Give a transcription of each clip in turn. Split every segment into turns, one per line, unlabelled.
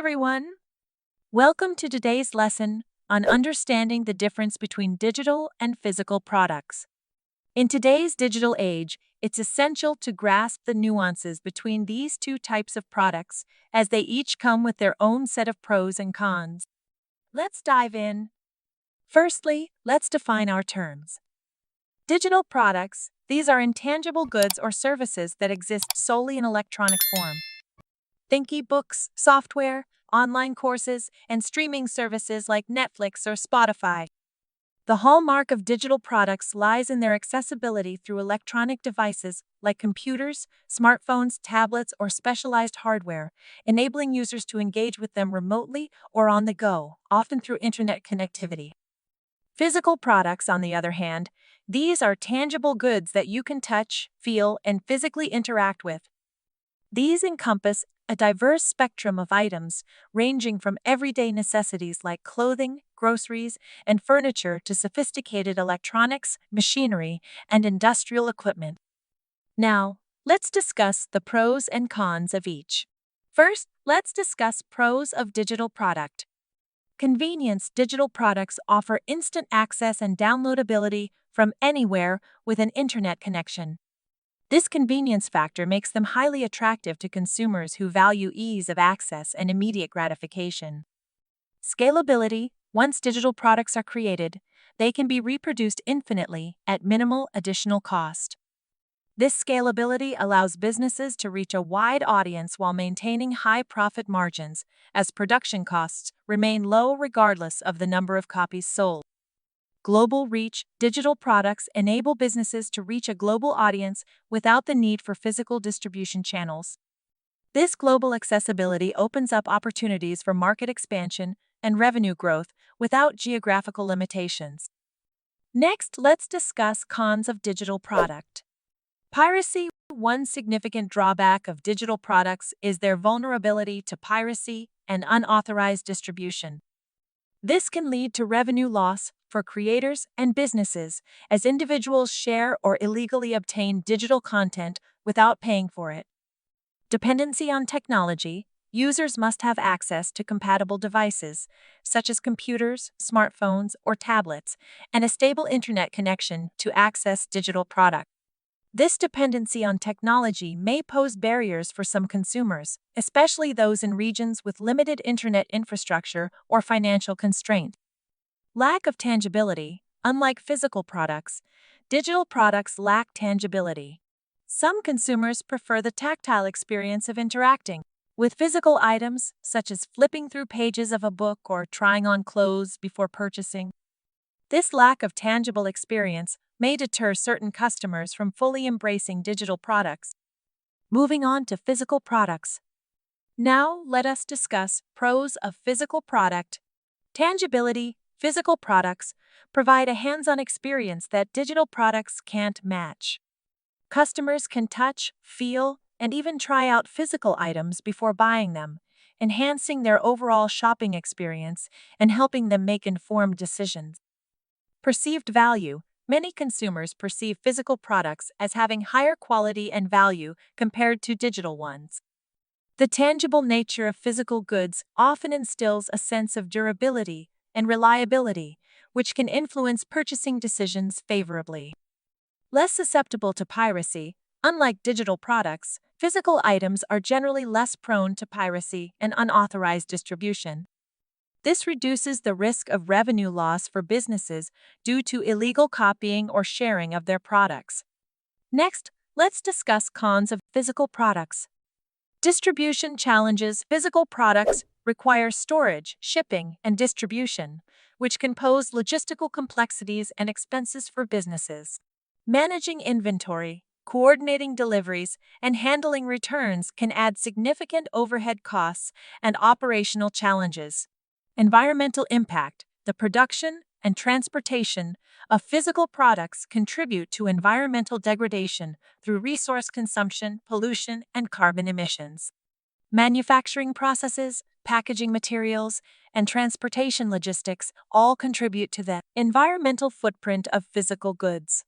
everyone! Welcome to today's lesson on understanding the difference between digital and physical products. In today's digital age, it's essential to grasp the nuances between these two types of products as they each come with their own set of pros and cons. Let's dive in. Firstly, let's define our terms. Digital products, these are intangible goods or services that exist solely in electronic form. Think e-books, software, online courses, and streaming services like Netflix or Spotify. The hallmark of digital products lies in their accessibility through electronic devices like computers, smartphones, tablets, or specialized hardware, enabling users to engage with them remotely or on the go, often through internet connectivity. Physical products, on the other hand, these are tangible goods that you can touch, feel, and physically interact with. These encompass a diverse spectrum of items ranging from everyday necessities like clothing, groceries, and furniture to sophisticated electronics, machinery, and industrial equipment. Now, let's discuss the pros and cons of each. First, let's discuss pros of digital product. Convenience. Digital products offer instant access and downloadability from anywhere with an internet connection. This convenience factor makes them highly attractive to consumers who value ease of access and immediate gratification. Scalability. Once digital products are created, they can be reproduced infinitely at minimal additional cost. This scalability allows businesses to reach a wide audience while maintaining high profit margins, as production costs remain low regardless of the number of copies sold. Global reach. Digital products enable businesses to reach a global audience without the need for physical distribution channels. This global accessibility opens up opportunities for market expansion and revenue growth without geographical limitations. Next, let's discuss cons of digital product. Piracy. One significant drawback of digital products is their vulnerability to piracy and unauthorized distribution. This can lead to revenue loss for creators and businesses as individuals share or illegally obtain digital content without paying for it. Dependency on technology. Users must have access to compatible devices, such as computers, smartphones, or tablets, and a stable internet connection to access digital products. This dependency on technology may pose barriers for some consumers, especially those in regions with limited internet infrastructure or financial constraints. Lack of tangibility. Unlike physical products, digital products lack tangibility. Some consumers prefer the tactile experience of interacting with physical items, such as flipping through pages of a book or trying on clothes before purchasing. This lack of tangible experience may deter certain customers from fully embracing digital products. Moving on to physical products. Now, let us discuss pros of physical product. Tangibility. Physical products provide a hands-on experience that digital products can't match. Customers can touch, feel, and even try out physical items before buying them, enhancing their overall shopping experience and helping them make informed decisions. Perceived value. Many consumers perceive physical products as having higher quality and value compared to digital ones. The tangible nature of physical goods often instills a sense of durability and reliability, which can influence purchasing decisions favorably. Less susceptible to piracy. Unlike digital products, physical items are generally less prone to piracy and unauthorized distribution. This reduces the risk of revenue loss for businesses due to illegal copying or sharing of their products. Next, let's discuss cons of physical products. Distribution challenges. Physical products require storage, shipping, and distribution, which can pose logistical complexities and expenses for businesses. Managing inventory, coordinating deliveries, and handling returns can add significant overhead costs and operational challenges. Environmental impact. The production and transportation of physical products contribute to environmental degradation through resource consumption, pollution, and carbon emissions. Manufacturing processes, packaging materials, and transportation logistics all contribute to the environmental footprint of physical goods.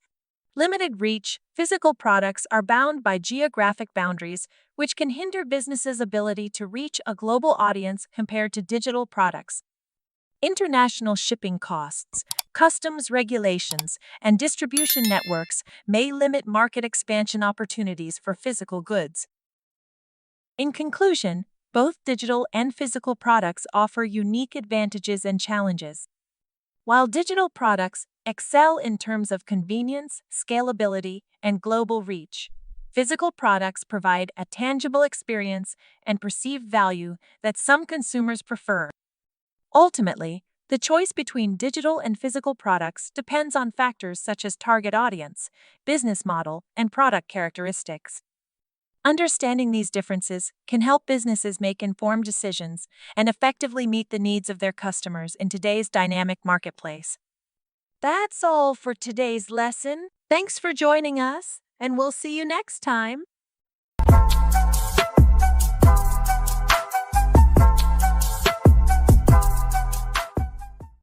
Limited reach, physical products are bound by geographic boundaries, which can hinder businesses' ability to reach a global audience compared to digital products. International shipping costs, customs regulations, and distribution networks may limit market expansion opportunities for physical goods. In conclusion, both digital and physical products offer unique advantages and challenges. While digital products excel in terms of convenience, scalability, and global reach, physical products provide a tangible experience and perceived value that some consumers prefer. Ultimately, the choice between digital and physical products depends on factors such as target audience, business model, and product characteristics. Understanding these differences can help businesses make informed decisions and effectively meet the needs of their customers in today's dynamic marketplace. That's all for today's lesson. Thanks for joining us, and we'll see you next time.